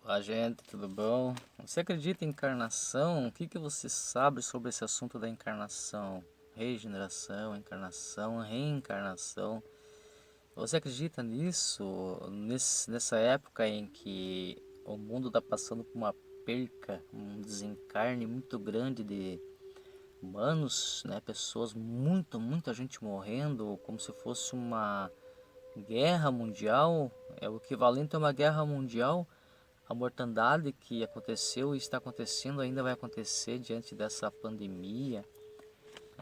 Olá, gente, tudo bom? Você acredita em encarnação? O que você sabe sobre esse assunto da encarnação? Regeneração, encarnação, reencarnação. Você acredita nisso? Nessa época em que o mundo está passando por uma perca, um desencarne muito grande de humanos, né? Pessoas, muita gente morrendo, como se fosse uma guerra mundial, é o equivalente a uma guerra mundial. A mortandade que aconteceu e está acontecendo ainda vai acontecer diante dessa pandemia,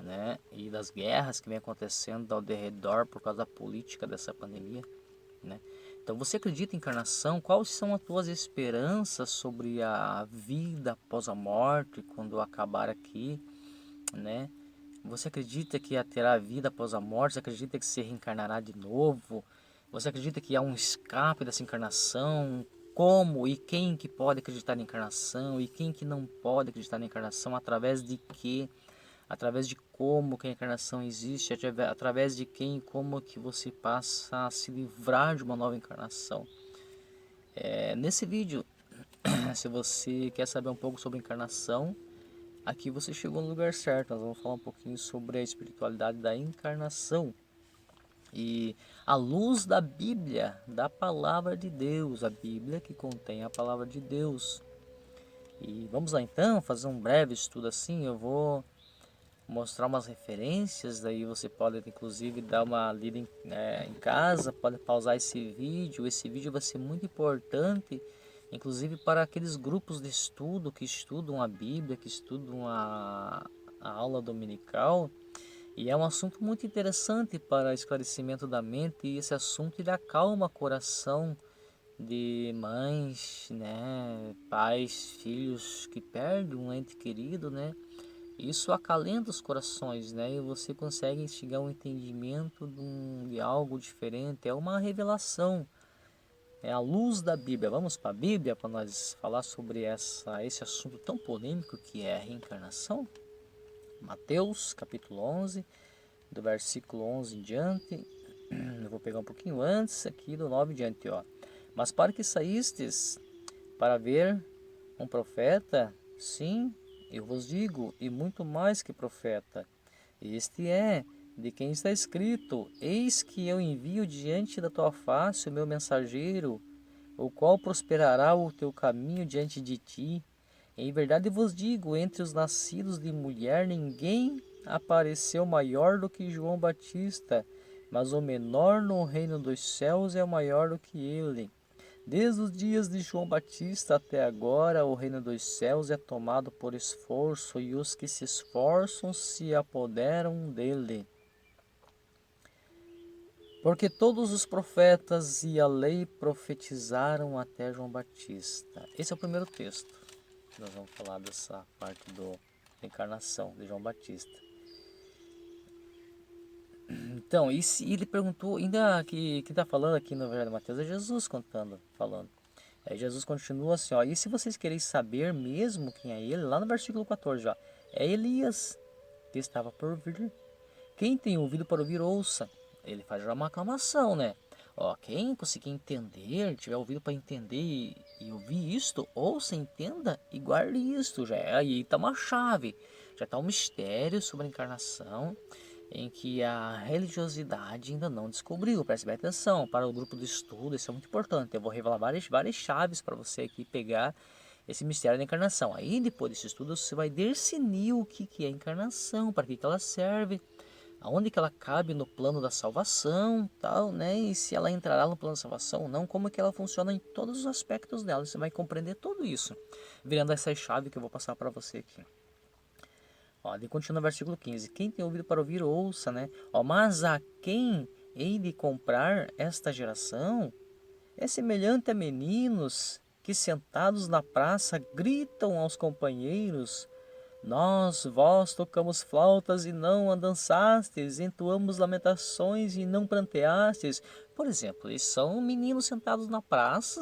né? E das guerras que vem acontecendo ao redor por causa da política dessa pandemia, né? Então, você acredita em encarnação? Quais são as tuas esperanças sobre a vida após a morte, quando acabar aqui, né? Você acredita que terá vida após a morte? Você acredita que se reencarnará de novo? Você acredita que há um escape dessa encarnação? Como e quem que pode acreditar na encarnação e quem que não pode acreditar na encarnação? Através de quê? Através de como que a encarnação existe? Através de quem e como que você passa a se livrar de uma nova encarnação? Nesse vídeo, se você quer saber um pouco sobre encarnação, aqui você chegou no lugar certo. Nós vamos falar um pouquinho sobre a espiritualidade da encarnação e à luz da Bíblia, da palavra de Deus, a Bíblia que contém a palavra de Deus. E vamos lá então fazer um breve estudo assim. Eu vou mostrar umas referências, daí você pode inclusive dar uma lida em casa, pode pausar esse vídeo. Esse vídeo vai ser muito importante, inclusive para aqueles grupos de estudo que estudam a Bíblia, que estudam a aula dominical. E é um assunto muito interessante para esclarecimento da mente, e esse assunto ele acalma o coração de mães, né, pais, filhos que perdem um ente querido, né? Isso acalenta os corações, né? E você consegue chegar a um entendimento de algo diferente. É uma revelação, é a luz da Bíblia. Vamos para a Bíblia para nós falar sobre esse assunto tão polêmico que é a reencarnação. Mateus, capítulo 11, do versículo 11 em diante. Eu vou pegar um pouquinho antes aqui do 9 em diante, ó. Mas para que saístes para ver um profeta? Sim, eu vos digo, e muito mais que profeta. Este é de quem está escrito: Eis que eu envio diante da tua face o meu mensageiro, o qual prosperará o teu caminho diante de ti. Em verdade vos digo, entre os nascidos de mulher ninguém apareceu maior do que João Batista, mas o menor no reino dos céus é maior do que ele. Desde os dias de João Batista até agora, o reino dos céus é tomado por esforço, e os que se esforçam se apoderam dele. Porque todos os profetas e a lei profetizaram até João Batista. Esse é o primeiro texto. Nós vamos falar dessa parte da encarnação de João Batista. Então, e se ele perguntou, ainda que está falando aqui no Evangelho de Mateus é Jesus falando. Aí Jesus continua assim, ó, e se vocês querem saber mesmo quem é ele, lá no versículo 14, ó, é Elias que estava por vir. Quem tem ouvido para ouvir, ouça. Ele faz já uma aclamação, né? Ó, quem conseguir entender, tiver ouvido para entender e ouvir isto, ouça, entenda e guarde isto. Já é, aí está uma chave, já está um mistério sobre a encarnação em que a religiosidade ainda não descobriu. Preste bem atenção, para o grupo de estudo, isso é muito importante. Eu vou revelar várias chaves para você aqui pegar esse mistério da encarnação. Aí depois desse estudo você vai discernir o que é a encarnação, para que ela serve, aonde que ela cabe no plano da salvação, tal, né? E se ela entrará no plano da salvação ou não, como que ela funciona em todos os aspectos dela. Você vai compreender tudo isso, virando essa chave que eu vou passar para você aqui. Ó, ele continua no versículo 15. Quem tem ouvido para ouvir, ouça, né? Ó, mas a quem hei de comprar esta geração é semelhante a meninos que sentados na praça gritam aos companheiros: vós tocamos flautas e não a dançastes, entoamos lamentações e não pranteastes. Por exemplo, eles são meninos sentados na praça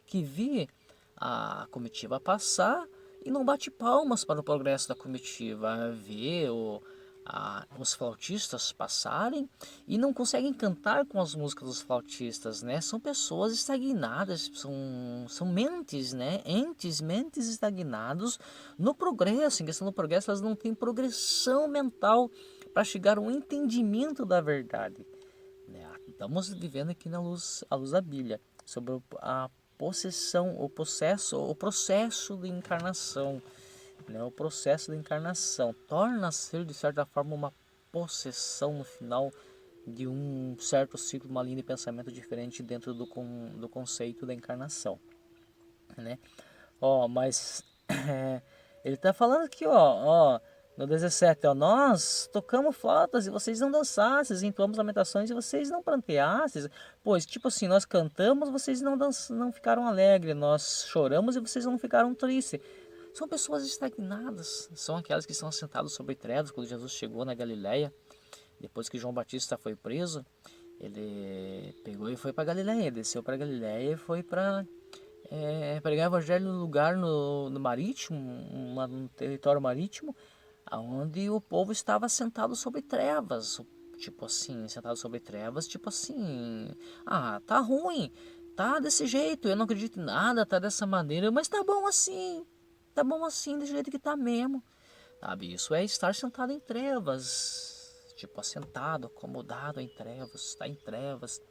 que vê a comitiva passar e não bate palmas para o progresso da comitiva, vê os flautistas passarem e não conseguem cantar com as músicas dos flautistas, né? São pessoas estagnadas, são mentes, né? Mentes estagnados no progresso. Em questão do progresso, elas não têm progressão mental para chegar ao entendimento da verdade, né? Estamos vivendo aqui à luz da Bíblia sobre a possessão, o processo de encarnação, né? O processo da encarnação torna-se de certa forma uma possessão no final de um certo ciclo, uma linha de pensamento diferente dentro do conceito da encarnação, né? Mas ele está falando aqui, no 17, nós tocamos flautas e vocês não dançastes, entoamos lamentações e vocês não pranteastes, pois, tipo assim, nós cantamos, vocês não ficaram alegres, nós choramos e vocês não ficaram tristes. São pessoas estagnadas, são aquelas que estão assentadas sobre trevas. Quando Jesus chegou na Galileia, depois que João Batista foi preso, ele pegou e foi para Galileia, desceu para Galileia e foi para pregar o evangelho no lugar no marítimo, no território marítimo, onde o povo estava sentado sobre trevas, tipo assim, sentado sobre trevas, tipo assim, tá ruim, tá desse jeito, eu não acredito em nada, tá dessa maneira, mas tá bom assim, desse jeito que tá mesmo, sabe? Isso é estar sentado em trevas, tipo assentado, acomodado em trevas, está em trevas,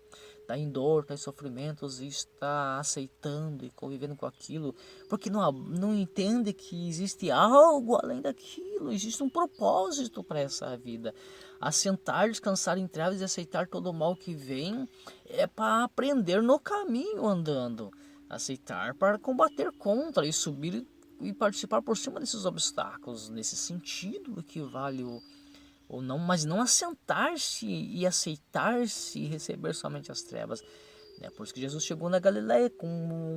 está em dor, está em sofrimentos e está aceitando e convivendo com aquilo, porque não entende que existe algo além daquilo, existe um propósito para essa vida. Assentar, descansar em trevas e aceitar todo o mal que vem é para aprender no caminho andando, aceitar para combater contra e subir e participar por cima desses obstáculos. Nesse sentido que vale ou não, mas não assentar-se e aceitar-se e receber somente as trevas. É por isso que Jesus chegou na Galileia,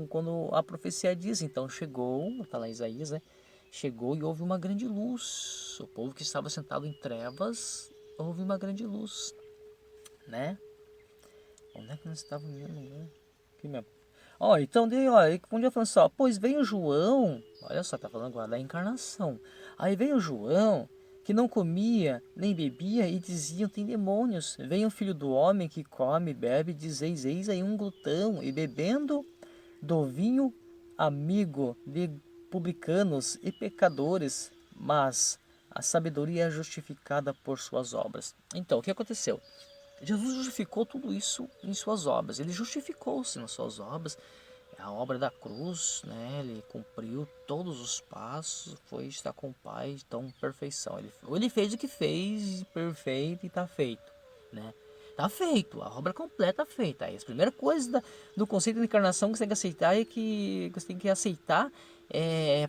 quando a profecia diz, então chegou, está lá em Isaías, né? Chegou e houve uma grande luz. O povo que estava sentado em trevas, houve uma grande luz, né? Onde é que nós estávamos mesmo, né? Aqui mesmo. Então daí, um dia falando assim, pois veio João, olha só, tá falando agora da encarnação. Aí veio João, que não comia nem bebia, e diziam, tem demônios. Vem o filho do homem que come e bebe, dizeis, eis aí um glutão, e bebendo do vinho amigo de publicanos e pecadores, mas a sabedoria é justificada por suas obras. Então, o que aconteceu? Jesus justificou tudo isso em suas obras. Ele justificou-se nas suas obras. A obra da cruz, né? Ele cumpriu todos os passos, foi estar com o Pai, então perfeição. Ele fez o que fez, perfeito e está feito, né? Está feito, a obra completa feita. Aí, a primeira coisa do conceito de encarnação que você tem que aceitar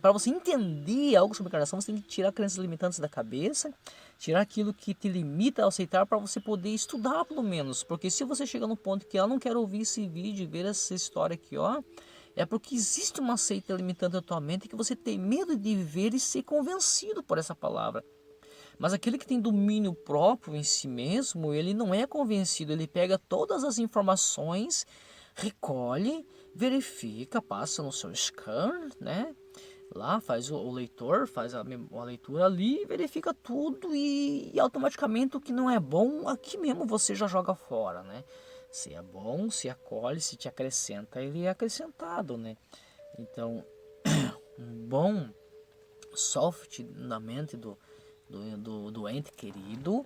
para você entender algo sobre encarnação, você tem que tirar crenças limitantes da cabeça, tirar aquilo que te limita a aceitar para você poder estudar pelo menos. Porque se você chega no ponto que eu não quero ouvir esse vídeo, ver essa história aqui, é porque existe uma seita limitante na tua mente que você tem medo de ver e ser convencido por essa palavra. Mas aquele que tem domínio próprio em si mesmo, ele não é convencido, ele pega todas as informações, recolhe, verifica, passa no seu scan, né? Lá faz o leitor, faz a leitura ali, verifica tudo e automaticamente o que não é bom, aqui mesmo você já joga fora, né? Se é bom, se acolhe, se te acrescenta, ele é acrescentado, né? Então, um bom soft na mente do ente querido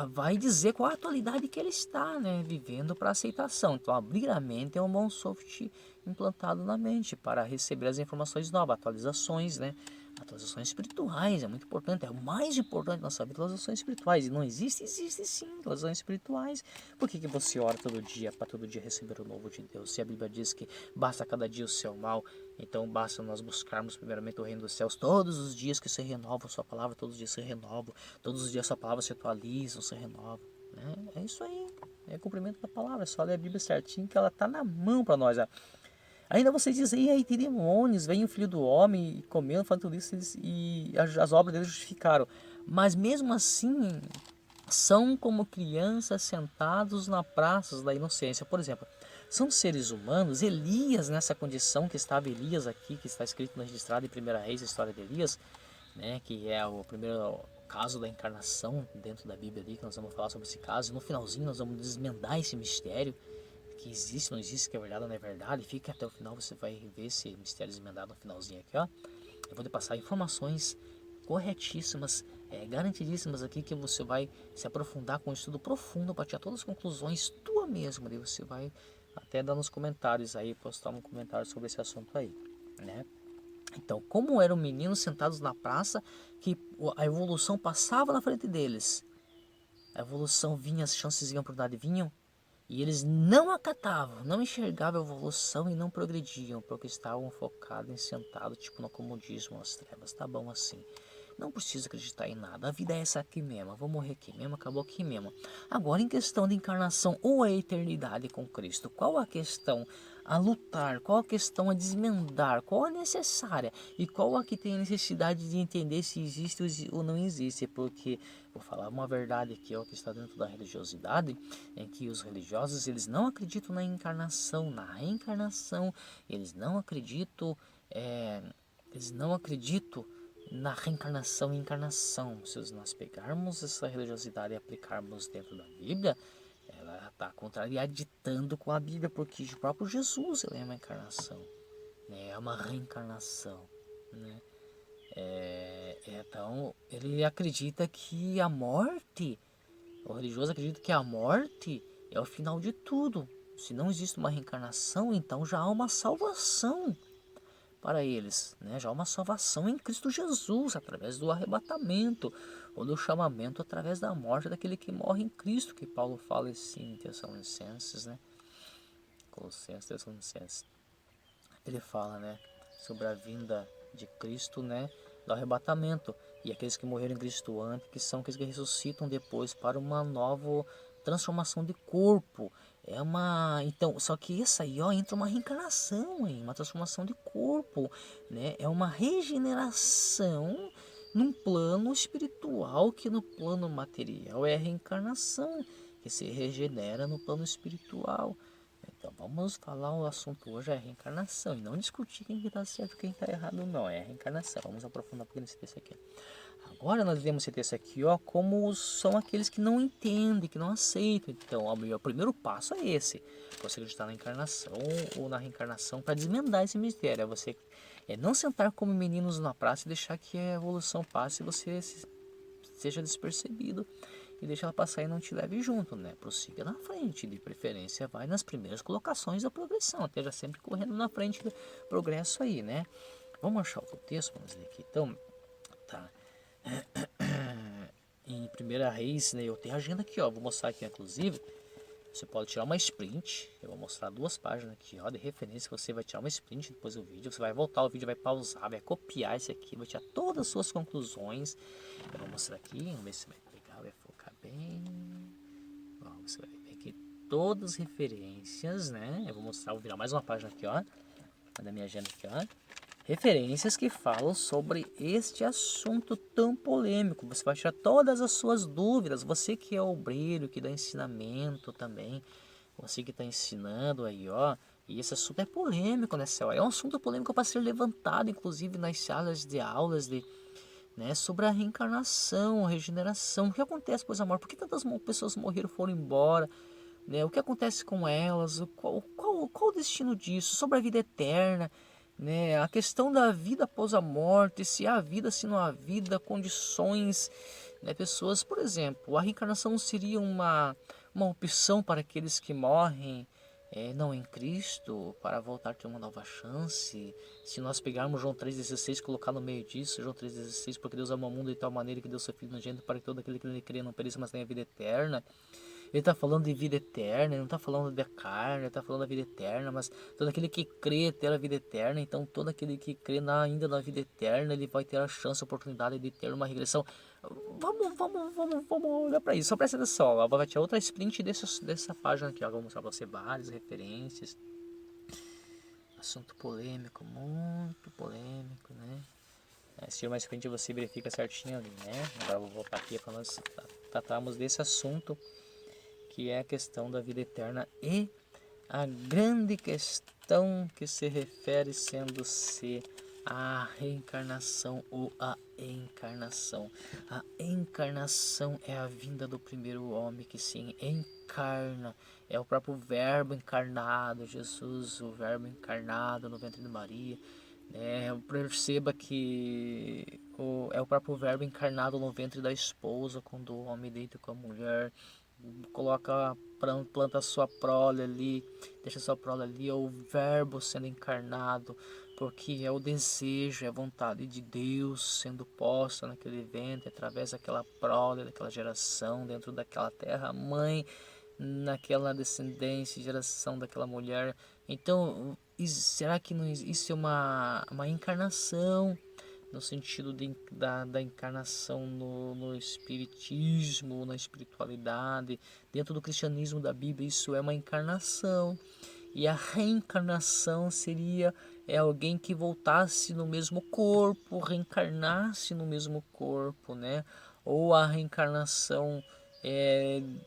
vai dizer qual a atualidade que ele está, né, vivendo para aceitação. Então, abrir a mente é um bom soft implantado na mente para receber as informações novas, atualizações, né? Atualizações espirituais, é muito importante, é o mais importante na nossa vida, atualizações espirituais. E não existe sim, atualizações espirituais. Por que você ora todo dia, para todo dia receber o novo de Deus? Se a Bíblia diz que basta cada dia o seu mal, então basta nós buscarmos primeiramente o reino dos céus todos os dias que se renova a sua palavra, todos os dias se renova, todos os dias a sua palavra se atualiza, se renova. Né? É isso aí, é o cumprimento da palavra, é só ler a Bíblia certinho que ela está na mão para nós. Ainda vocês dizem, e aí tem demônios, vem o filho do homem e comendo, falando tudo isso, e as obras dele justificaram. Mas mesmo assim, são como crianças sentados na praça da inocência. Por exemplo, são seres humanos. Elias, nessa condição que estava Elias aqui, que está escrito no registrado em 1 Reis, a história de Elias, né, que é o primeiro caso da encarnação dentro da Bíblia ali, que nós vamos falar sobre esse caso. No finalzinho nós vamos desvendar esse mistério, que existe, não existe, que é verdade ou não é verdade. Fica até o final, você vai ver esse mistério desvendado no finalzinho aqui, ó. Eu vou te passar informações corretíssimas, garantidíssimas aqui, que você vai se aprofundar com um estudo profundo para tirar todas as conclusões tua mesma. Daí você vai até dar nos comentários aí, postar um comentário sobre esse assunto aí, né? Então, como eram meninos sentados na praça, que a evolução passava na frente deles, a evolução vinha, as chances iam por dar vinham, e eles não acatavam, não enxergavam a evolução e não progrediam, porque estavam focados em sentado, tipo no comodismo, nas trevas. Tá bom assim. Não precisa acreditar em nada. A vida é essa aqui mesmo. Vou morrer aqui mesmo, acabou aqui mesmo. Agora, em questão de encarnação ou a eternidade com Cristo, qual a questão a lutar? Qual a questão a desmendar? Qual a necessária? E qual a que tem a necessidade de entender se existe ou não existe? Porque, vou falar uma verdade aqui, ó, que está dentro da religiosidade, em que os religiosos, eles não acreditam na encarnação, na reencarnação, eles não acreditam, eles não acreditam na reencarnação e encarnação. Se nós pegarmos essa religiosidade e aplicarmos dentro da Bíblia, ela está contrariaditando com a Bíblia, porque o próprio Jesus, ele é uma encarnação, né? É uma reencarnação, né? Então ele acredita que a morte, o religioso acredita que a morte é o final de tudo. Se não existe uma reencarnação, então já há uma salvação para eles, né? Já há uma salvação em Cristo Jesus, através do arrebatamento, ou do chamamento através da morte daquele que morre em Cristo, que Paulo fala assim em Tessalonicenses, né? Colossenses, Tessalonicenses. Ele fala, né, sobre a vinda de Cristo, né, do arrebatamento, e aqueles que morreram em Cristo antes, que são aqueles que ressuscitam depois para uma nova transformação de corpo. Então, só que isso aí, ó, entra uma reencarnação, hein? Uma transformação de corpo, né? É uma regeneração num plano espiritual, que no plano material é a reencarnação, que se regenera no plano espiritual. Então vamos falar, o assunto hoje é a reencarnação, e não discutir quem está certo e quem está errado, não. É a reencarnação. Vamos aprofundar um pouquinho nesse texto aqui. Agora nós vemos esse texto aqui, ó, como são aqueles que não entendem, que não aceitam. Então, ó, o primeiro passo é esse: você acreditar na encarnação ou na reencarnação, para desmendar esse mistério. Você não sentar como meninos na praça e deixar que a evolução passe e você seja despercebido e deixa ela passar e não te leve junto, né? Prossiga na frente, de preferência vai nas primeiras colocações da progressão, esteja sempre correndo na frente do progresso aí, né? Vamos achar outro texto, vamos ler aqui. Então, tá. Em Primeira Reis, né, eu tenho a agenda aqui, ó, vou mostrar aqui, inclusive. Você pode tirar uma sprint, eu vou mostrar 2 páginas aqui, ó, de referência. Você vai tirar uma sprint depois do vídeo, você vai voltar o vídeo, vai pausar, vai copiar esse aqui, vai tirar todas as suas conclusões. Eu vou mostrar aqui, vamos ver se vai pegar, vai focar bem. Ó, você vai ver aqui todas as referências, né? Eu vou mostrar, vou virar mais uma página aqui, ó, da minha agenda aqui, ó. Referências que falam sobre este assunto tão polêmico. Você vai tirar todas as suas dúvidas. Você que é obreiro, que dá ensinamento também, você que está ensinando aí, ó. E esse assunto é polêmico, né, Céu? É um assunto polêmico para ser levantado, inclusive nas salas de aulas de, né, sobre a reencarnação, a regeneração. O que acontece após a morte? Por que tantas pessoas morreram, foram embora? Né? O que acontece com elas? Qual o destino disso? Sobre a vida eterna, né? A questão da vida após a morte, se há vida, se não há vida, condições, né? Pessoas, por exemplo, a reencarnação seria uma opção para aqueles que morrem, não em Cristo, para voltar a ter uma nova chance. Se nós pegarmos João 3,16 e colocar no meio disso, João 3,16, porque Deus amou o mundo de tal maneira que deu seu Filho unigênito para que todo aquele que nele crê não pereça, mas tenha vida eterna. Ele está falando de vida eterna, ele não está falando da carne, ele está falando da vida eterna, mas todo aquele que crê ter a vida eterna, então todo aquele que crê ainda na vida eterna, ele vai ter a chance, a oportunidade de ter uma regressão. Vamos olhar para isso, só presta atenção, ó, vai ter outra sprint dessa página aqui, ó, vou mostrar para você várias referências. Assunto polêmico, muito polêmico, né? Se tiver uma sprint você verifica certinho ali, né? Agora eu vou voltar aqui para nós tratarmos desse assunto, que é a questão da vida eterna e a grande questão que se refere sendo se A reencarnação ou a encarnação. A encarnação é a vinda do primeiro homem que se encarna. É o próprio Verbo encarnado, Jesus, o Verbo encarnado no ventre de Maria. Perceba que é o próprio Verbo encarnado no ventre da esposa, quando o homem deita com a mulher, coloca, planta sua prole ali, deixa sua prole ali, é o Verbo sendo encarnado, porque é o desejo, é a vontade de Deus sendo posta naquele ventre, através daquela prole, daquela geração, dentro daquela terra mãe, naquela descendência, geração daquela mulher. Então, será que não, isso é uma encarnação, no sentido da encarnação no espiritismo, na espiritualidade, dentro do cristianismo da Bíblia, isso é uma encarnação. E a reencarnação seria alguém que voltasse no mesmo corpo, reencarnasse no mesmo corpo, né? Ou a reencarnação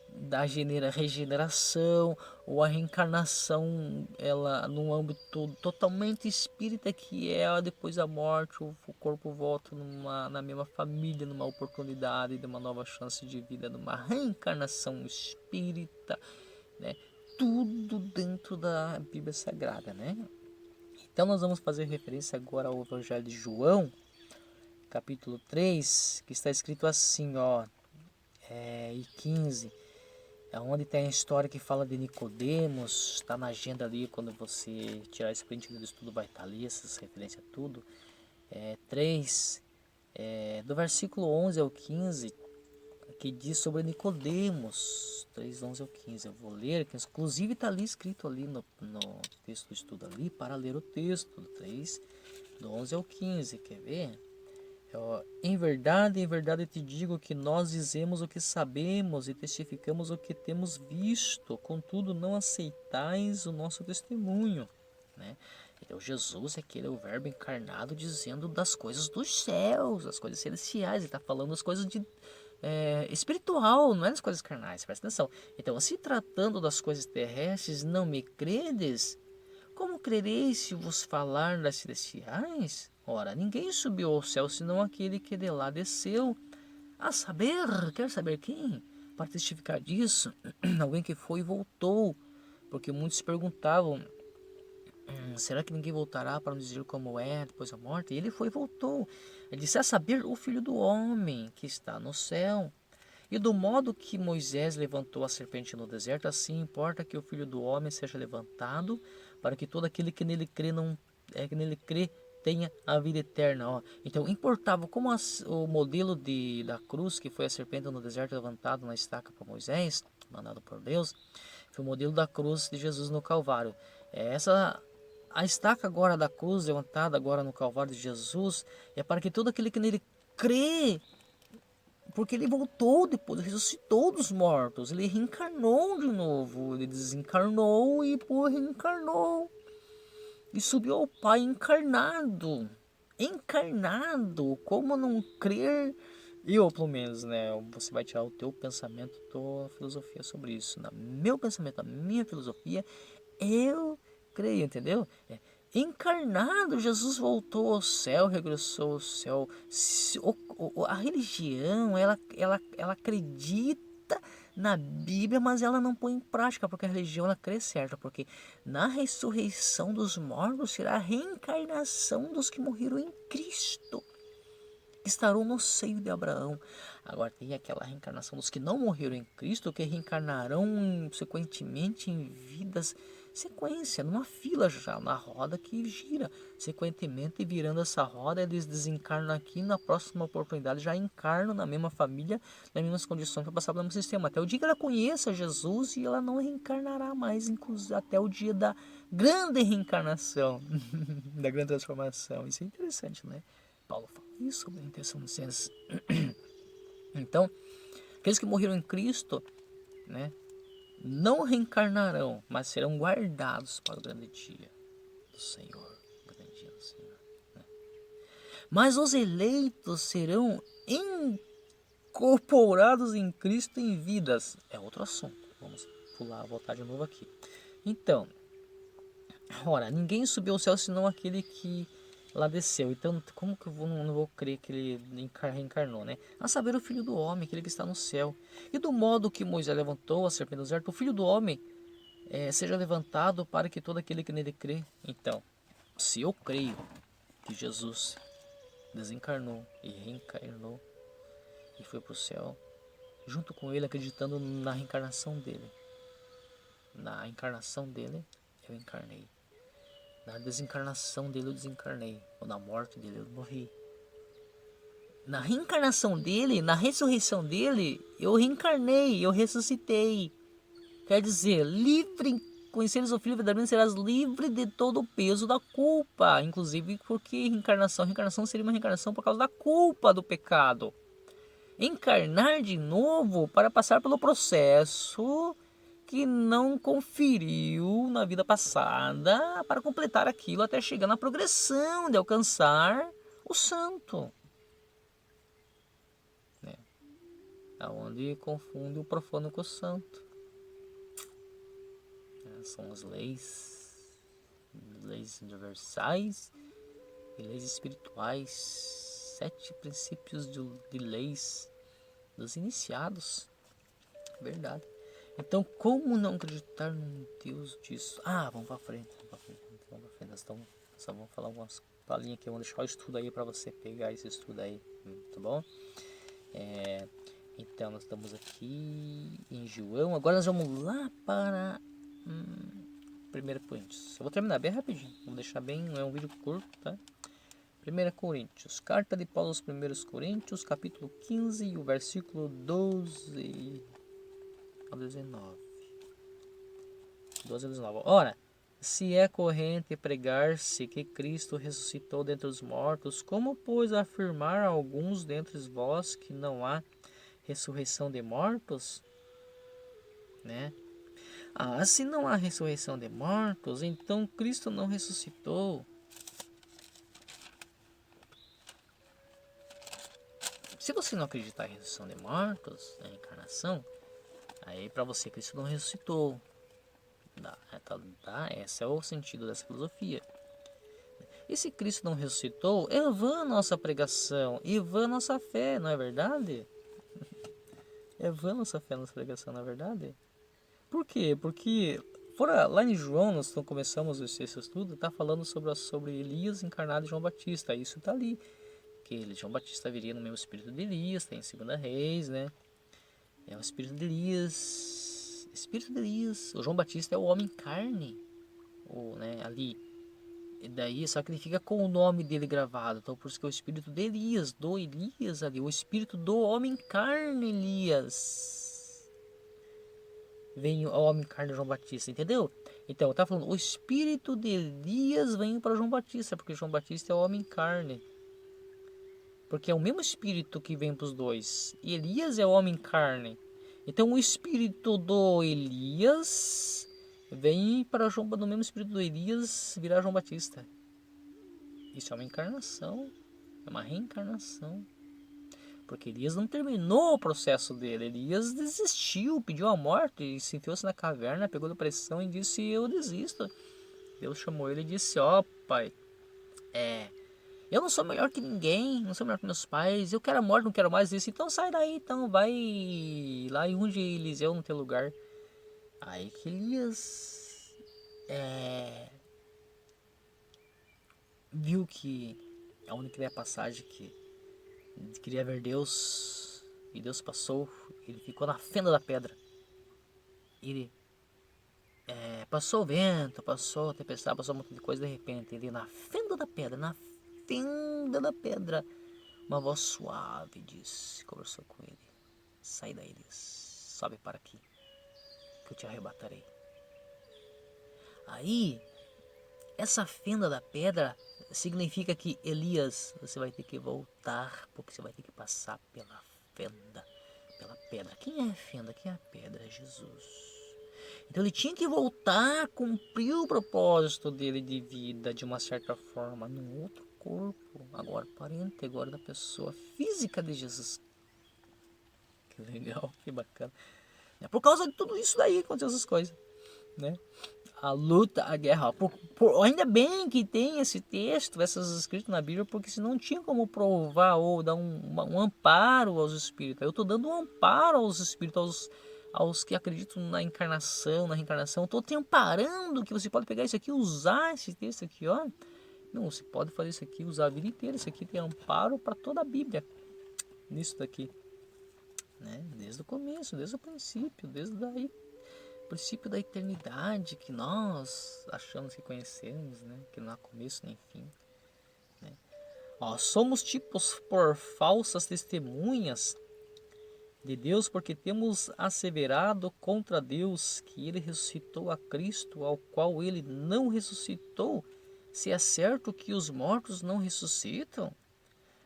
da regeneração, ou a reencarnação ela num âmbito totalmente espírita, que é depois da morte o corpo volta na mesma família, numa oportunidade de uma nova chance de vida, numa reencarnação espírita, né? Tudo dentro da Bíblia Sagrada, né? Então nós vamos fazer referência agora ao Evangelho de João, capítulo 3, que está escrito assim, ó, e 15, é onde tem a história que fala de Nicodemos, está na agenda ali, quando você tirar esse print do estudo vai estar ali, essas referências tudo. 3, do versículo 11 ao 15, que diz sobre Nicodemos, 3, 11 ao 15, eu vou ler, que inclusive está ali escrito ali no texto do estudo ali, para ler o texto, do 3, do 11 ao 15, quer ver? Em verdade te digo que nós dizemos o que sabemos e testificamos o que temos visto, contudo não aceitais o nosso testemunho, né? Então Jesus é o Verbo encarnado dizendo das coisas dos céus, das coisas celestiais, ele está falando das coisas espiritual, não é das coisas carnais, presta atenção. Então, se tratando das coisas terrestres, não me credes? Como crereis se vos falar das celestiais? Ora, ninguém subiu ao céu senão aquele que de lá desceu. A saber, quer saber quem? Para testificar disso, alguém que foi e voltou. Porque muitos perguntavam, será que ninguém voltará para nos dizer como é depois da morte? E ele foi e voltou. Ele disse, a saber, o Filho do Homem que está no céu. E do modo que Moisés levantou a serpente no deserto, assim importa que o Filho do Homem seja levantado, para que todo aquele que nele crê que nele crê tenha a vida eterna. Ó. Então importava como o modelo da cruz, que foi a serpente no deserto levantado na estaca para Moisés, mandado por Deus, foi o modelo da cruz de Jesus no Calvário. A estaca agora da cruz levantada agora no Calvário de Jesus é para que todo aquele que nele crê, porque ele voltou depois, ressuscitou dos mortos, ele reencarnou de novo, ele desencarnou e reencarnou e subiu ao Pai encarnado. Encarnado, como não crer? Eu, pelo menos, né? Você vai tirar o teu pensamento, a tua filosofia sobre isso. No meu pensamento, a minha filosofia, eu creio, entendeu? Encarnado, Jesus voltou ao céu, regressou ao céu. A religião, ela acredita na Bíblia, mas ela não põe em prática, porque a religião ela crê certo, porque na ressurreição dos mortos será a reencarnação dos que morreram em Cristo, que estarão no seio de Abraão. Agora tem aquela reencarnação dos que não morreram em Cristo, que reencarnarão sequentemente em vidas, sequência, numa fila já, na roda que gira. Sequentemente, virando essa roda, eles desencarnam aqui, na próxima oportunidade já encarnam na mesma família, nas mesmas condições para passar pelo mesmo sistema. Até o dia que ela conheça Jesus e ela não reencarnará mais, inclusive até o dia da grande reencarnação, da grande transformação. Isso é interessante, né? Paulo fala isso sobre a intenção dos ciências. Então, aqueles que morreram em Cristo, né, não reencarnarão, mas serão guardados para o grande dia do Senhor. O grande dia do Senhor, né? Mas os eleitos serão incorporados em Cristo em vidas. É outro assunto. Vamos voltar de novo aqui. Então, ora, ninguém subiu ao céu senão aquele que lá desceu. Então, como que eu não vou crer que ele reencarnou, né? A saber, o Filho do Homem, aquele que está no céu. E do modo que Moisés levantou a serpente do deserto, o Filho do Homem seja levantado para que todo aquele que nele crê. Então, se eu creio que Jesus desencarnou e reencarnou e foi para o céu, junto com ele, acreditando na reencarnação dele. Na encarnação dele, eu encarnei. Na desencarnação dele, eu desencarnei. Ou na morte dele, eu morri. Na reencarnação dele, na ressurreição dele, eu reencarnei, eu ressuscitei. Quer dizer, livre, conheceres o Filho verdadeiramente, serás livre de todo o peso da culpa. Inclusive porque reencarnação seria uma reencarnação por causa da culpa do pecado. Encarnar de novo para passar pelo processo que não conferiu na vida passada, para completar aquilo até chegar na progressão de alcançar o santo, né? Aonde confunde o profano com o santo. São as leis universais e leis espirituais, 7 princípios de leis dos iniciados, verdade. Então, como não acreditar num Deus disso? Vamos pra frente. Nós só vamos falar umas palinhas aqui. Vamos deixar o estudo aí para você pegar esse estudo aí, tá bom? Então, nós estamos aqui em João. Agora nós vamos lá para 1 Coríntios. Eu vou terminar bem rapidinho. Vamos deixar bem, é um vídeo curto, tá? 1 Coríntios. Carta de Paulo aos 1 Coríntios, capítulo 15, e o versículo 12 ao 19. 12 ao 19. Ora, se é corrente pregar-se que Cristo ressuscitou dentre os mortos, como, pois, afirmar a alguns dentre vós que não há ressurreição de mortos? Né? Se não há ressurreição de mortos, então Cristo não ressuscitou. Se você não acreditar em ressurreição de mortos, na encarnação, aí para você Cristo não ressuscitou. Esse é o sentido dessa filosofia. E se Cristo não ressuscitou, é vã a nossa pregação e vã a nossa fé, não é verdade? É vã a nossa fé, nossa pregação, não é verdade? Por quê? Porque lá em João, nós começamos esse estudo, está falando sobre Elias encarnado de João Batista. Isso está ali. Que João Batista viria no mesmo espírito de Elias, tem em 2 Reis, né? É o espírito de Elias. Espírito de Elias. O João Batista é o homem carne. Né, ali. E daí, só que ele fica com o nome dele gravado. Então, por isso que é o espírito de Elias, do Elias ali. O espírito do homem carne, Elias. Vem o homem carne João Batista, entendeu? Então, eu tava falando, o espírito de Elias vem para João Batista, porque João Batista é o homem carne. Porque é o mesmo espírito que vem para os dois. E Elias é o homem carne. Então, o espírito do Elias vem para João, no mesmo espírito do Elias virar João Batista. Isso é uma encarnação, é uma reencarnação. Porque Elias não terminou o processo dele. Elias desistiu, pediu a morte, se enfiou-se na caverna, pegou depressão e disse: eu desisto. Deus chamou ele e disse: pai, eu não sou melhor que ninguém, não sou melhor que meus pais, eu quero a morte, não quero mais isso. Então sai daí, então vai lá e unge Eliseu no teu lugar. Aí que Elias viu que a única passagem que queria ver Deus, e Deus passou, ele ficou na fenda da pedra. Ele passou o vento, passou a tempestade, passou um monte de coisa, de repente ele na fenda da pedra, uma voz suave disse, conversou com ele: sai daí, Elias, sobe para aqui, que eu te arrebatarei. Aí, essa fenda da pedra significa que Elias, você vai ter que voltar, porque você vai ter que passar pela fenda, pela pedra. Quem é a fenda? Quem é a pedra? É Jesus. Então ele tinha que voltar, cumprir o propósito dele de vida de uma certa forma, num outro corpo, agora parente, agora da pessoa física de Jesus. Que legal, que bacana. Por causa de tudo isso daí aconteceu essas coisas, né? a luta, a guerra. Ainda bem que tem esse texto, essas escritas na Bíblia, porque senão não tinha como provar ou dar um amparo aos espíritos. Eu estou dando um amparo aos espíritos, aos que acreditam na encarnação, na reencarnação. Estou te amparando que você pode pegar isso aqui e usar esse texto aqui, ó. Não, você pode fazer isso aqui, usar a vida inteira. Isso aqui tem amparo para toda a Bíblia. Nisso daqui. Né? Desde o começo, desde o princípio, o princípio da eternidade que nós achamos que conhecemos, né? Que não há começo nem fim. Né? Ó, somos tipos por falsas testemunhas de Deus, porque temos asseverado contra Deus que ele ressuscitou a Cristo, ao qual ele não ressuscitou. Se é certo que os mortos não ressuscitam?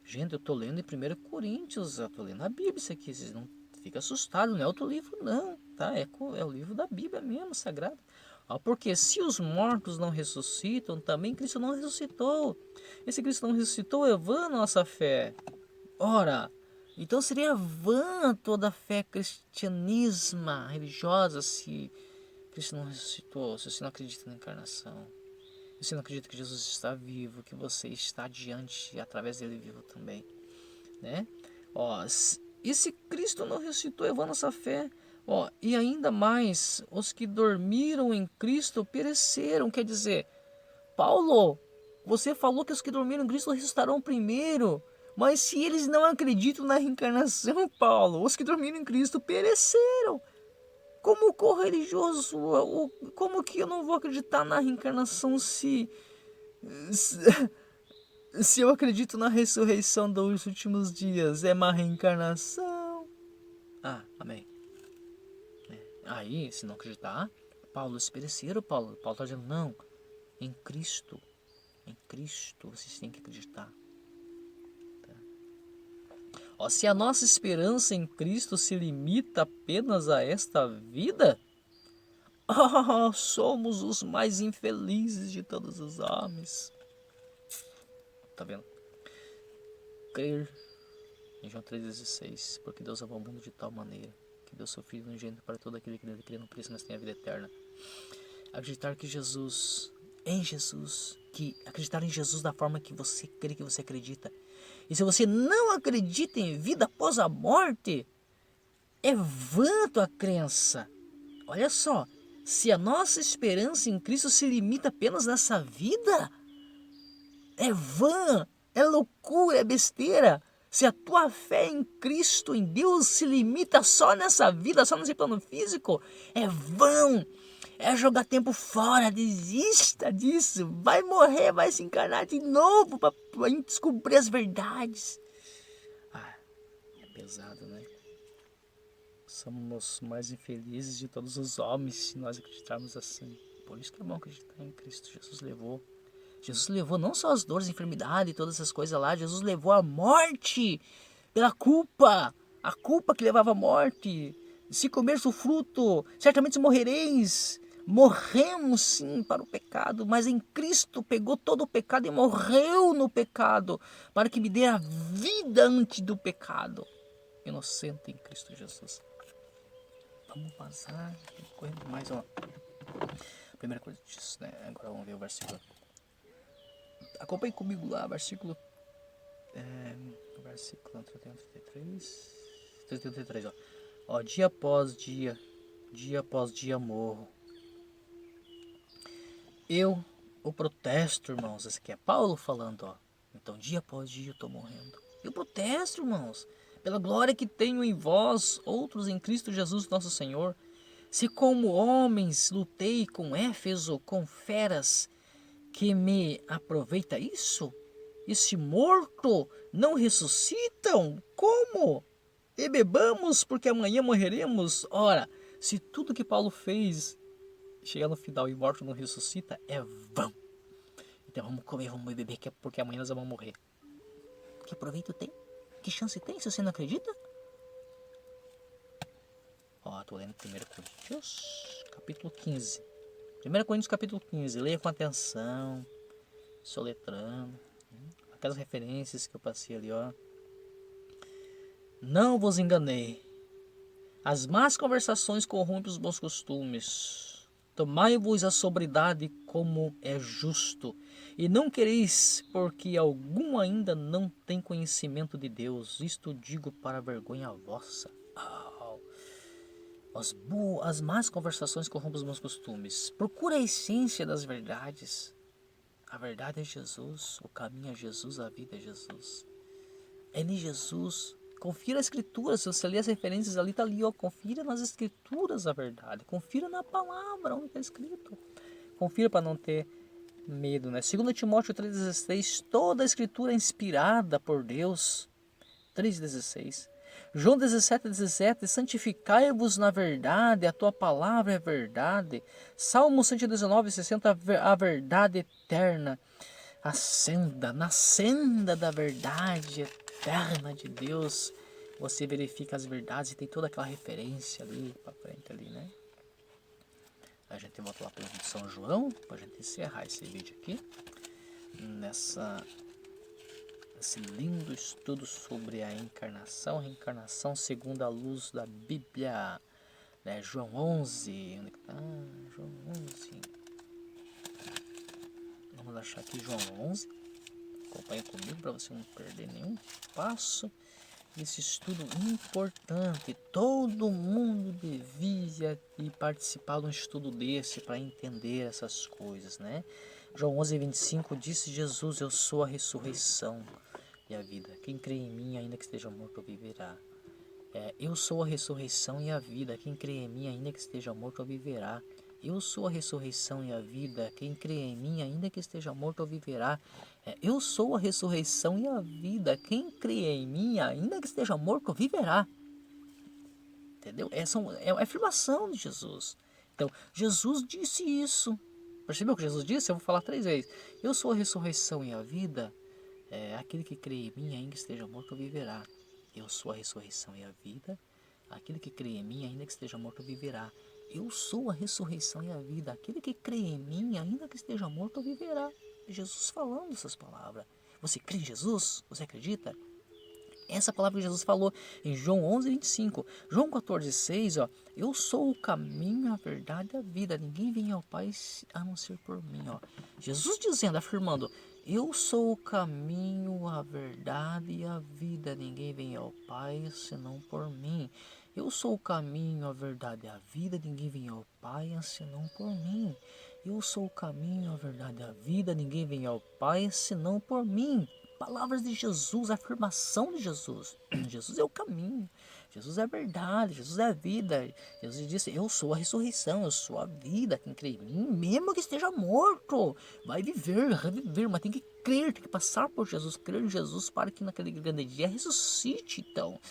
Gente, eu estou lendo em 1 Coríntios, eu estou lendo a Bíblia, isso aqui, vocês não ficam assustados, não é outro livro não, tá? É o livro da Bíblia mesmo, sagrado. Ó, porque se os mortos não ressuscitam, também Cristo não ressuscitou. Esse Cristo não ressuscitou, é vã a nossa fé. Ora, então seria vã toda a fé cristianisma religiosa se Cristo não ressuscitou, se você não acredita na encarnação. Você não acredita que Jesus está vivo, que você está diante e através dele vivo também, né? Ó, e se Cristo não ressuscitou, é vã nossa fé. Ó, e ainda mais, os que dormiram em Cristo pereceram. Quer dizer, Paulo, você falou que os que dormiram em Cristo ressuscitarão primeiro. Mas se eles não acreditam na reencarnação, Paulo, os que dormiram em Cristo pereceram. Como correligioso, como que eu não vou acreditar na reencarnação se eu acredito na ressurreição dos últimos dias? É uma reencarnação? Ah, amém. Aí, se não acreditar, Paulo, eles pereceram, Paulo está dizendo, não, em Cristo vocês têm que acreditar. Tá? Ó, se a nossa esperança em Cristo se limita apenas a esta vida, somos os mais infelizes de todos os homens. Tá vendo? Crer em João 3,16, porque Deus amou o mundo de tal maneira que deu seu Filho unigênito para todo aquele que nele crê, não precisa, mas tem a vida eterna. Acreditar que acreditar em Jesus da forma que você crê, que você acredita. E se você não acredita em vida após a morte, é vã tua crença. Olha só, se a nossa esperança em Cristo se limita apenas nessa vida, é vã, é loucura, é besteira. Se a tua fé em Cristo, em Deus, se limita só nessa vida, só nesse plano físico, é vão. É jogar tempo fora, desista disso. Vai morrer, vai se encarnar de novo para descobrir as verdades. É pesado, né? Somos mais infelizes de todos os homens se nós acreditarmos assim. Por isso que é bom acreditar em Cristo. Jesus levou não só as dores, a enfermidade e todas essas coisas lá. Jesus levou a morte pela culpa. A culpa que levava à morte. Se comeres o fruto, certamente morrereis. Morremos sim para o pecado, mas em Cristo pegou todo o pecado e morreu no pecado, para que me dê a vida antes do pecado. Inocente em Cristo Jesus. Vamos passar, correndo mais, ó. Primeira coisa disso, né? Agora vamos ver o versículo. Acompanhe comigo lá, versículo 33, ó. Dia após dia morro. Eu o protesto, irmãos. Esse aqui é Paulo falando, ó. Então, dia após dia eu tô morrendo. Eu protesto, irmãos, pela glória que tenho em vós, outros em Cristo Jesus nosso Senhor. Se como homens lutei com Éfeso, com feras, que me aproveita isso? E se morto não ressuscitam? Como? E bebamos, porque amanhã morreremos? Ora, se tudo que Paulo fez chegar no final e morto não ressuscita, é vão. Então vamos comer, vamos beber, porque amanhã nós vamos morrer. Que proveito tem? Que chance tem se você não acredita? Ó, tô lendo 1 Coríntios, capítulo 15. 1 Coríntios, capítulo 15. Leia com atenção, soletrando. Aquelas referências que eu passei ali, ó. Não vos enganei. As más conversações corrompem os bons costumes. Tomai-vos a sobriedade como é justo, e não quereis, porque algum ainda não tem conhecimento de Deus. Isto digo para a vergonha vossa. As más conversações corrompem os bons costumes. Procura a essência das verdades. A verdade é Jesus, o caminho é Jesus, a vida é Jesus. É em Jesus. Confira na escritura, se você ler as referências ali, está ali, ó. Confira nas escrituras a verdade. Confira na palavra, onde está escrito. Confira para não ter medo, né? 2 Timóteo 3,16, toda a escritura é inspirada por Deus. 3,16. João 17,17, santificai-vos na verdade, a tua palavra é verdade. Salmo 119,60, a verdade eterna. Na senda da verdade eterna de Deus, você verifica as verdades e tem toda aquela referência ali para frente ali, né? A gente volta lá para o São João, para a gente encerrar esse vídeo aqui, esse lindo estudo sobre a encarnação, reencarnação segundo a luz da Bíblia, né? João 11, onde está? João 11, vamos achar aqui João 11, acompanha comigo para você não perder nenhum passo. Esse estudo importante, todo mundo devia participar de um estudo desse para entender essas coisas, né? João 11:25 disse Jesus: eu sou a ressurreição e a vida. Quem crê em mim, ainda que esteja morto, viverá. Eu sou a ressurreição e a vida. Quem crê em mim, ainda que esteja morto, viverá. Eu sou a ressurreição e a vida. Quem crê em mim, ainda que esteja morto, viverá. Eu sou a ressurreição e a vida. Quem crê em mim, ainda que esteja morto, viverá. Entendeu? Essa é a afirmação de Jesus. Então, Jesus disse isso. Percebeu o que Jesus disse? Eu vou falar 3 vezes. Eu sou a ressurreição e a vida. Aquele que crê em mim, ainda que esteja morto, viverá. Eu sou a ressurreição e a vida. Aquele que crê em mim, ainda que esteja morto, viverá. Eu sou a ressurreição e a vida. Aquele que crê em mim, ainda que esteja morto, viverá. Jesus falando essas palavras. Você crê em Jesus? Você acredita? Essa palavra que Jesus falou em João 11:25. João 14:6, ó. Eu sou o caminho, a verdade e a vida. Ninguém vem ao Pai a não ser por mim, ó. Jesus dizendo, afirmando: eu sou o caminho, a verdade e a vida. Ninguém vem ao Pai senão por mim. Eu sou o caminho, a verdade e a vida. Ninguém vem ao Pai senão por mim. Eu sou o caminho, a verdade e a vida. Ninguém vem ao Pai senão por mim. Palavras de Jesus, afirmação de Jesus. Jesus é o caminho, Jesus é a verdade, Jesus é a vida. Jesus disse: eu sou a ressurreição, eu sou a vida. Quem crê em mim, mesmo que esteja morto, vai viver, reviver, mas tem que crer, tem que passar por Jesus, crer em Jesus para que naquele grande dia ressuscite, então,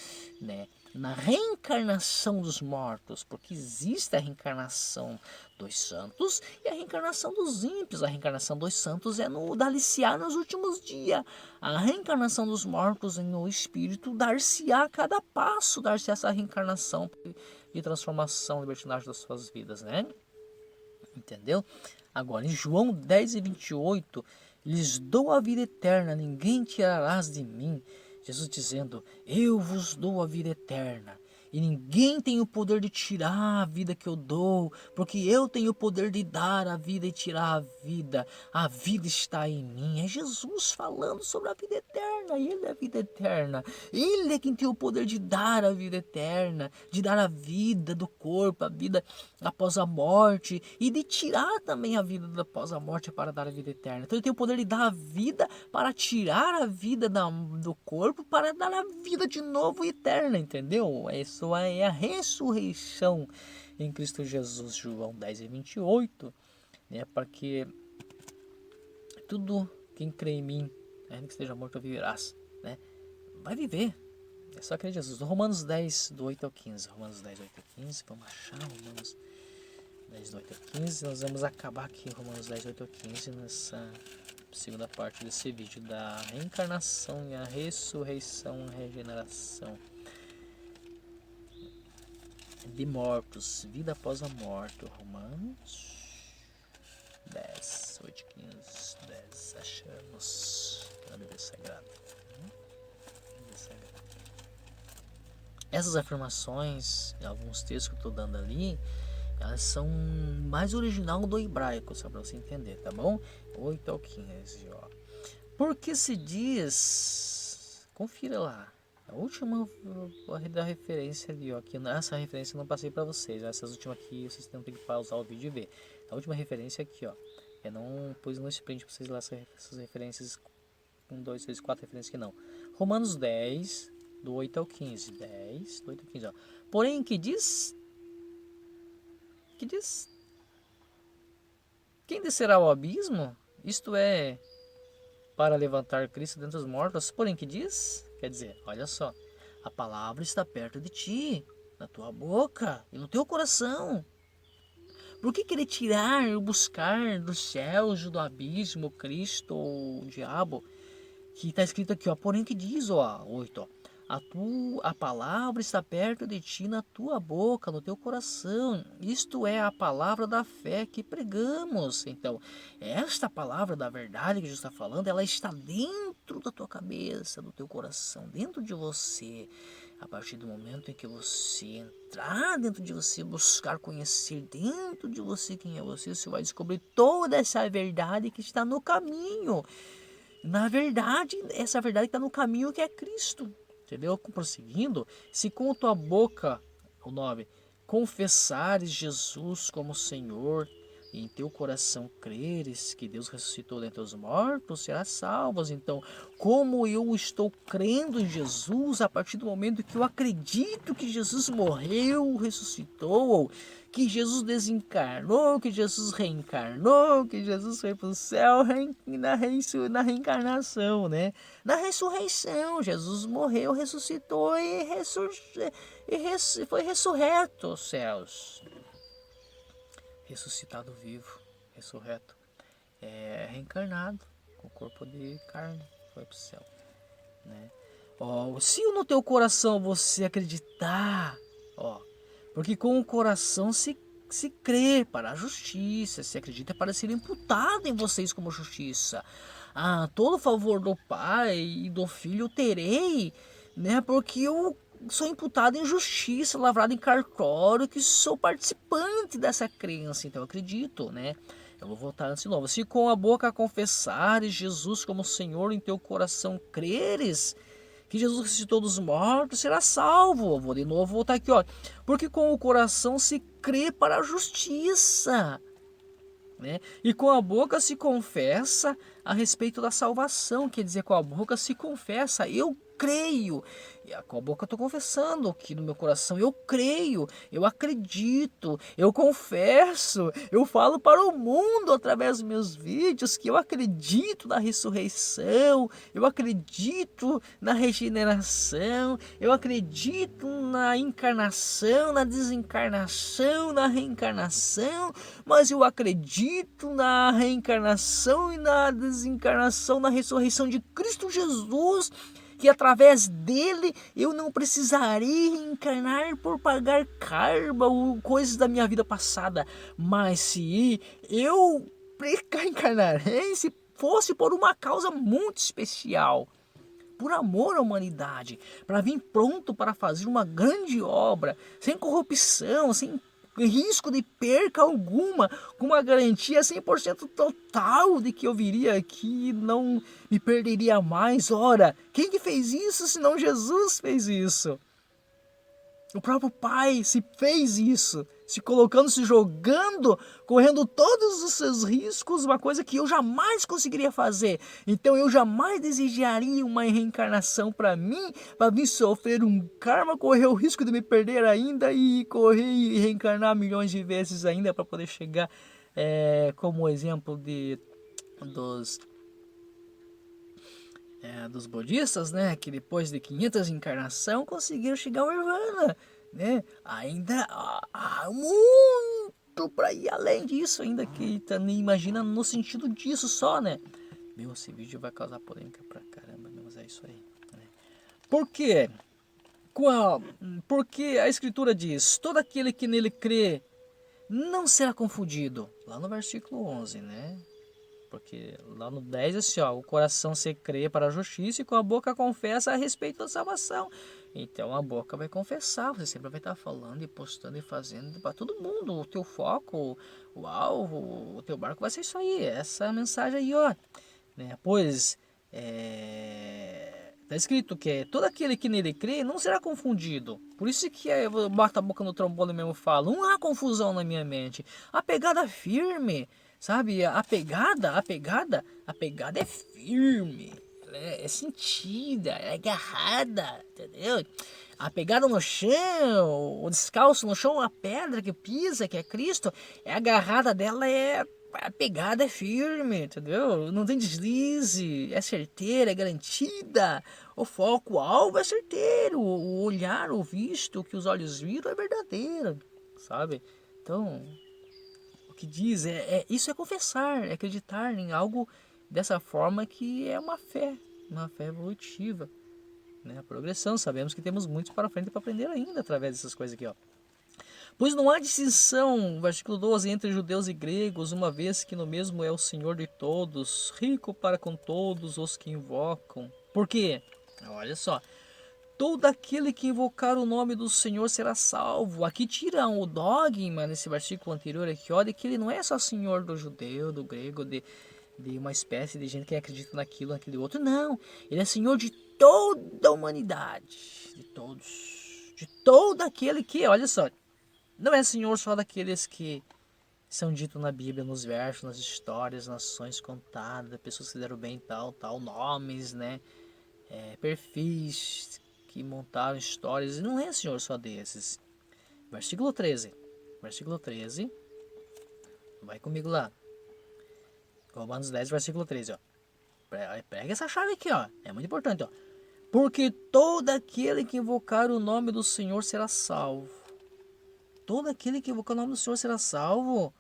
né? Na reencarnação dos mortos, porque existe a reencarnação dos santos e a reencarnação dos ímpios. A reencarnação dos santos é no dar-se-á nos últimos dias. A reencarnação dos mortos no espírito dar-se-á a cada passo, dar-se essa reencarnação de transformação, libertinagem das suas vidas, né? Entendeu? Agora, em João 10:28, lhes dou a vida eterna, ninguém tirarás de mim. Jesus dizendo: eu vos dou a vida eterna. E ninguém tem o poder de tirar a vida que eu dou, porque eu tenho o poder de dar a vida e tirar a vida. A vida está em mim. É Jesus falando sobre a vida eterna. Ele é a vida eterna. Ele é quem tem o poder de dar a vida eterna, de dar a vida do corpo, a vida após a morte, e de tirar também a vida após a morte para dar a vida eterna. Então ele tem o poder de dar a vida para tirar a vida do corpo, para dar a vida de novo e eterna, entendeu? Isso é a ressurreição em Cristo Jesus. João 10:28, né? Para que tudo quem crê em mim, ainda que esteja morto, viverás, né? Vai viver. É só crer em Jesus. Romanos 10, do 8 ao 15. Romanos 10, 8 ao 15. Vamos achar Romanos 10, do 8 ao 15. Nós vamos acabar aqui Romanos 10, 8 ao 15 nessa segunda parte desse vídeo da reencarnação e a ressurreição e regeneração de mortos, vida após a morte. Romanos 10, 8, 15, 10. Achamos na Bíblia Sagrada. Essas afirmações, alguns textos que eu estou dando ali, Elas são mais original do hebraico, só para você entender, tá bom? 8 ao 15, ó. Porque se diz, confira lá, a última da referência ali, ó, aqui nessa referência eu não passei para vocês, essas últimas aqui vocês têm que pausar o vídeo e ver. A última referência aqui, ó, eu não pus no sprint para vocês lá essas referências, 1, 2, 3, 4 referências que não. Romanos 10, do 8 ao 15, 10, do 8 ao 15, ó. Porém, que diz, quem descerá ao abismo? Isto é, para levantar Cristo dentre os mortos. Porém, que diz? Quer dizer, olha só, a palavra está perto de ti, na tua boca e no teu coração. Por que querer tirar ou buscar dos céus, do abismo, Cristo ou o diabo? Que está escrito aqui, ó, porém que diz, ó, 8, ó, a palavra está perto de ti, na tua boca, no teu coração. Isto é a palavra da fé que pregamos. Então, esta palavra da verdade que Jesus está falando, ela está dentro da tua cabeça, do teu coração, dentro de você. A partir do momento em que você entrar dentro de você, buscar conhecer dentro de você quem é você vai descobrir toda essa verdade que está no caminho. Na verdade, essa verdade está no caminho que é Cristo. Entendeu? Prosseguindo, se com a tua boca, o 9, confessares Jesus como Senhor, e em teu coração creres que Deus ressuscitou dentre os mortos, serás salvos. Então, como eu estou crendo em Jesus, a partir do momento que eu acredito que Jesus morreu, ressuscitou, que Jesus desencarnou, que Jesus reencarnou, que Jesus foi para o céu na reencarnação, né? Na ressurreição, Jesus morreu, ressuscitou e foi ressurreto aos céus. Ressuscitado vivo, ressurreto, reencarnado, com o corpo de carne, foi para o céu, né? Ó, se no teu coração você acreditar, ó, porque com o coração se crê para a justiça, se acredita para ser imputado em vocês como justiça. Todo favor do Pai e do Filho terei, né? Porque eu sou imputado em justiça, lavrado em cartório, que sou participante dessa crença, então eu acredito, né? Eu vou voltar antes de novo. Se com a boca confessares Jesus como Senhor, em teu coração creres que Jesus ressuscitou dos mortos, será salvo. Eu vou de novo voltar aqui, ó. Porque com o coração se crê para a justiça, né? E com a boca se confessa a respeito da salvação, quer dizer, com a boca se confessa, eu creio, e com a boca eu estou confessando que no meu coração eu creio, eu acredito, eu confesso, eu falo para o mundo através dos meus vídeos que eu acredito na ressurreição, eu acredito na regeneração, eu acredito na encarnação, na desencarnação, na reencarnação, mas eu acredito na reencarnação e na desencarnação, na ressurreição de Cristo Jesus, que através dele eu não precisarei reencarnar por pagar karma ou coisas da minha vida passada, mas se eu reencarnarei, se fosse por uma causa muito especial, por amor à humanidade, para vir pronto para fazer uma grande obra, sem corrupção, sem risco de perca alguma, com uma garantia 100% total de que eu viria aqui e não me perderia mais. Ora, quem que fez isso senão Jesus fez isso? O próprio Pai se fez isso, se colocando, se jogando, correndo todos os seus riscos, uma coisa que eu jamais conseguiria fazer. Então eu jamais desejaria uma reencarnação para mim, para vir sofrer um karma, correr o risco de me perder ainda e correr e reencarnar milhões de vezes ainda para poder chegar como exemplo dos budistas, né, que depois de 500 encarnação conseguiram chegar ao Nirvana, né? Ainda há muito para ir além disso, ainda que nem imagina no sentido disso só, né? Meu, esse vídeo vai causar polêmica pra caramba, mas é isso aí, né? Por quê? Porque a escritura diz: todo aquele que nele crê não será confundido, lá no versículo 11, né? Porque lá no 10 é assim, ó, o coração se crê para a justiça e com a boca confessa a respeito da salvação. Então a boca vai confessar, você sempre vai estar falando e postando e fazendo para todo mundo. O teu foco, o alvo, o teu barco vai ser isso aí, essa mensagem aí, ó. Né? Pois tá escrito que todo aquele que nele crê não será confundido. Por isso que eu bato a boca no trombone mesmo e falo, não há confusão na minha mente. A pegada firme, sabe? A pegada é firme. Ela é sentida, é agarrada, entendeu? A pegada no chão, o descalço no chão, a pedra que pisa, que é Cristo, a agarrada dela a pegada é firme, entendeu? Não tem deslize, é certeira, é garantida. O foco, o alvo é certeiro. O olhar, o visto, o que os olhos viram é verdadeiro, sabe? Então, o que diz isso é confessar, é acreditar em algo dessa forma que é uma fé evolutiva, né? A progressão, sabemos que temos muito para frente para aprender ainda através dessas coisas aqui, ó. Pois não há distinção, versículo 12, entre judeus e gregos, uma vez que no mesmo é o Senhor de todos, rico para com todos os que invocam. Por quê? Olha só. Todo aquele que invocar o nome do Senhor será salvo. Aqui tiram o dogma nesse versículo anterior aqui, olha que ele não é só Senhor do judeu, do grego, de uma espécie de gente que acredita naquilo, naquele outro. Não, ele é Senhor de toda a humanidade, de todos, de todo aquele que, olha só, não é Senhor só daqueles que são ditos na Bíblia, nos versos, nas histórias, nações contadas, pessoas que deram bem tal, nomes, né? Perfis que montaram histórias. Não é Senhor só desses. Versículo 13. Versículo 13. Vai comigo lá. Romanos 10, versículo 13, ó. Pega essa chave aqui, ó. É muito importante, ó. Porque todo aquele que invocar o nome do Senhor será salvo. Todo aquele que invocar o nome do Senhor será salvo?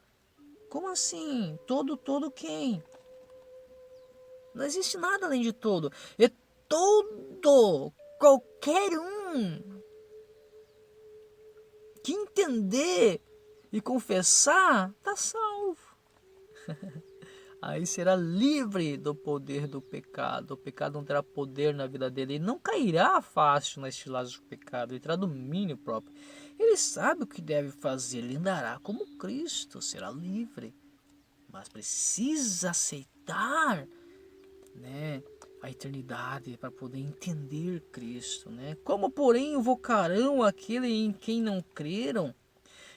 Como assim? Todo quem? Não existe nada além de todo. É todo, qualquer um que entender e confessar, está salvo. Aí será livre do poder do pecado. O pecado não terá poder na vida dele. Ele não cairá fácil nas ciladas do pecado. Ele terá domínio próprio. Ele sabe o que deve fazer. Ele andará como Cristo. Será livre. Mas precisa aceitar, né, a eternidade para poder entender Cristo, né? Como, porém, invocarão aquele em quem não creram?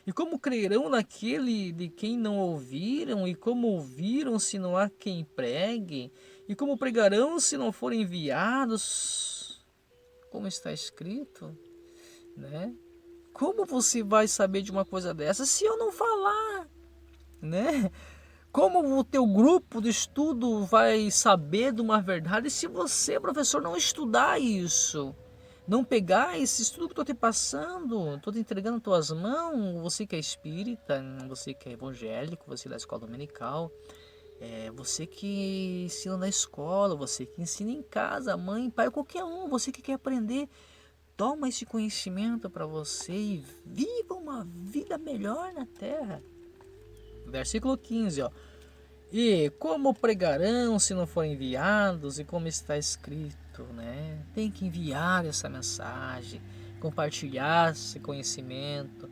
E como crerão naquele de quem não ouviram? E como ouviram se não há quem pregue? E como pregarão se não forem enviados? Como está escrito, né? Como você vai saber de uma coisa dessa se eu não falar, né? Como o teu grupo de estudo vai saber de uma verdade se você, professor, não estudar isso? Não pegar esse estudo que estou te passando, estou te entregando nas tuas mãos, você que é espírita, você que é evangélico, você da escola dominical, você que ensina na escola, você que ensina em casa, mãe, pai, qualquer um, você que quer aprender, toma esse conhecimento para você e viva uma vida melhor na terra. Versículo 15, ó. E como pregarão se não forem enviados? E como está escrito, né? Tem que enviar essa mensagem, compartilhar esse conhecimento,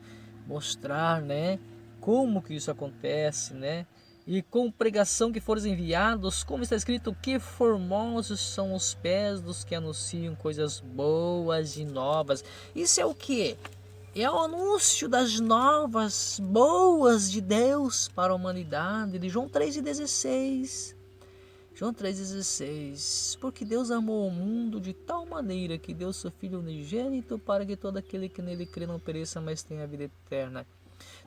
mostrar, né? Como que isso acontece, né? E com pregação que fores enviados, como está escrito, que formosos são os pés dos que anunciam coisas boas e novas. Isso é o que? É o anúncio das novas boas de Deus para a humanidade, de João 3,16. João 3,16. Porque Deus amou o mundo de tal maneira que deu seu Filho unigênito para que todo aquele que nele crê não pereça, mas tenha a vida eterna.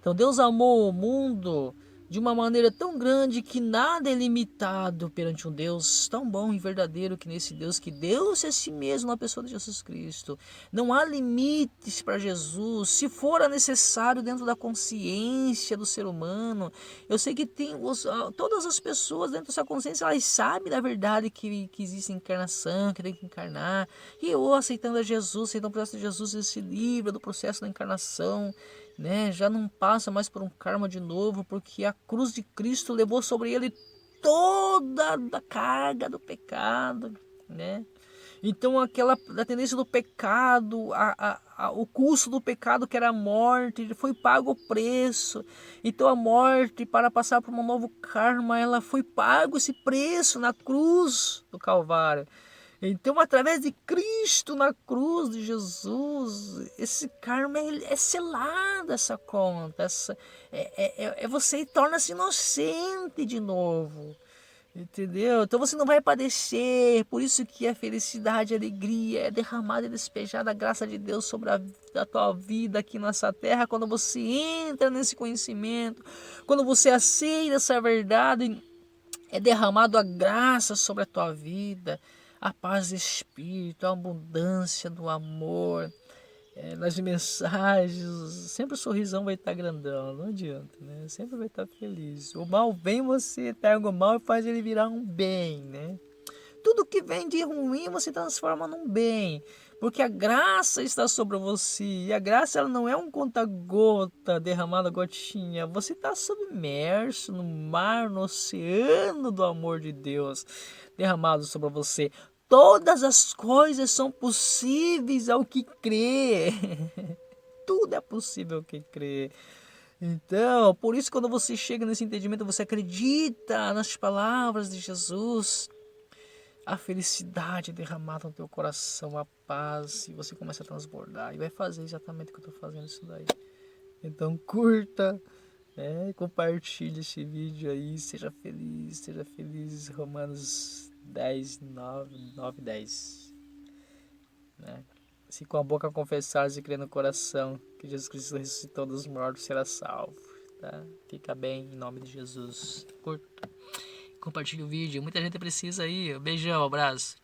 Então Deus amou o mundo de uma maneira tão grande que nada é limitado perante um Deus tão bom e verdadeiro que nesse Deus que deu-se a si mesmo na pessoa de Jesus Cristo. Não há limites para Jesus, se for necessário dentro da consciência do ser humano. Eu sei que tem todas as pessoas dentro dessa consciência, elas sabem da verdade que existe encarnação, que tem que encarnar. E eu aceitando a Jesus, aceitando o processo de Jesus, ele se livra do processo da encarnação, né? Já não passa mais por um karma de novo, porque a cruz de Cristo levou sobre ele toda a carga do pecado, né? Então a tendência do pecado, o custo do pecado que era a morte, foi pago o preço. Então a morte, para passar por um novo karma, ela foi pago esse preço na cruz do Calvário. Então, através de Cristo na cruz de Jesus, esse karma é selado, essa conta. Você torna-se inocente de novo. Entendeu? Então você não vai padecer. Por isso que a felicidade, a alegria é derramada e despejada a graça de Deus sobre a tua vida aqui nessa terra. Quando você entra nesse conhecimento, quando você aceita essa verdade, é derramado a graça sobre a tua vida, a paz do Espírito, a abundância do amor, nas mensagens. Sempre o sorrisão vai estar grandão, não adianta, né? Sempre vai estar feliz. O mal vem, você pega o mal e faz ele virar um bem, né? Tudo que vem de ruim você transforma num bem, porque a graça está sobre você. E a graça, ela não é um conta-gota derramado gotinha. Você está submerso no mar, no oceano do amor de Deus derramado sobre você. Todas as coisas são possíveis ao que crê. Tudo é possível ao que crê. Então, por isso, quando você chega nesse entendimento, você acredita nas palavras de Jesus, a felicidade derramada no teu coração, a paz, e você começa a transbordar e vai fazer exatamente o que eu estou fazendo isso daí. Então curta, compartilhe esse vídeo aí, seja feliz, Romanos 10, 9, 10. Né? Se com a boca confessares e crer no coração que Jesus Cristo ressuscitou dos mortos, será salvo. Tá? Fica bem, em nome de Jesus. Curta. Compartilhe o vídeo. Muita gente precisa aí. Beijão, abraço.